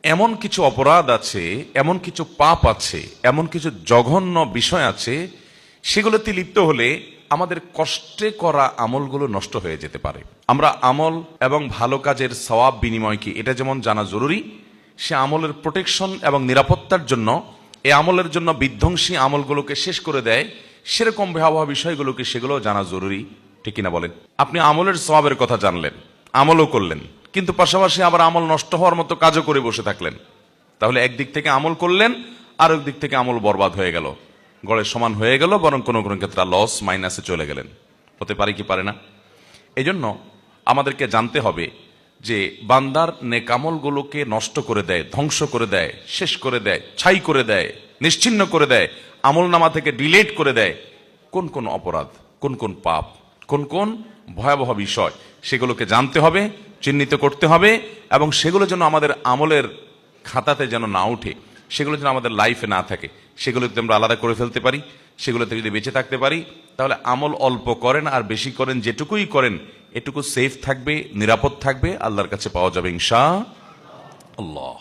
এমন কিছু অপরাধ আছে, এমন কিছু পাপ আছে, এমন কিছু জঘন্য বিষয় আছে, সেগুলোতে লিপ্ত হলে আমাদের কষ্টে করা আমলগুলো নষ্ট হয়ে যেতে পারে। আমরা আমল এবং ভালো কাজের সওয়াব বিনিময় কি এটা যেমন জানা জরুরি, সে আমলের প্রোটেকশন এবং নিরাপত্তার জন্য, এই আমলের জন্য বিধ্বংসী আমলগুলোকে শেষ করে দেয় সেরকম ভয়াবহ বিষয়গুলোকে সেগুলো জানা জরুরি। ঠিক কিনা বলেন? আপনি আমলের সওয়াবের কথা জানলেন, আমলও করলেন, কিন্তু পাশাপাশি আবার আমল নষ্ট হওয়ার মতো কাজও করে বসে থাকলেন, তাহলে একদিক থেকে আমল করলেন আর দিক থেকে আমল বরবাদ হয়ে গেল, গড়ে সমান হয়ে গেল, বরং কোনো কোনো ক্ষেত্রে লস মাইনাসে চলে গেলেন। হতে পারে কি পারে না? এই জন্য আমাদেরকে জানতে হবে যে বান্দার নেকামলগুলোকে নষ্ট করে দেয়, ধ্বংস করে দেয়, শেষ করে দেয়, ছাই করে দেয়, নিশ্চিহ্ন করে দেয়, আমল নামা থেকে ডিলিট করে দেয় কোন কোন অপরাধ, কোন কোন পাপ, কোন কোন ভয়াবহ বিষয়, সেগুলোকে জানতে হবে, চিহ্নিত করতে হবে, এবং সেগুলো যেন আমাদের আমলের খাতাতে যেন না উঠে, সেগুলো যেন আমাদের লাইফে না থাকে, সেগুলো যদি আমরা আলাদা করে ফেলতে পারি, সেগুলোতে যদি বেঁচে থাকতে পারি, তাহলে আমল অল্প করেন আর বেশি করেন, যেটুকুই করেন এটুকু সেফ থাকবে, নিরাপদ থাকবে, আল্লাহর কাছে পাওয়া যাবে ইনশাআল্লাহ।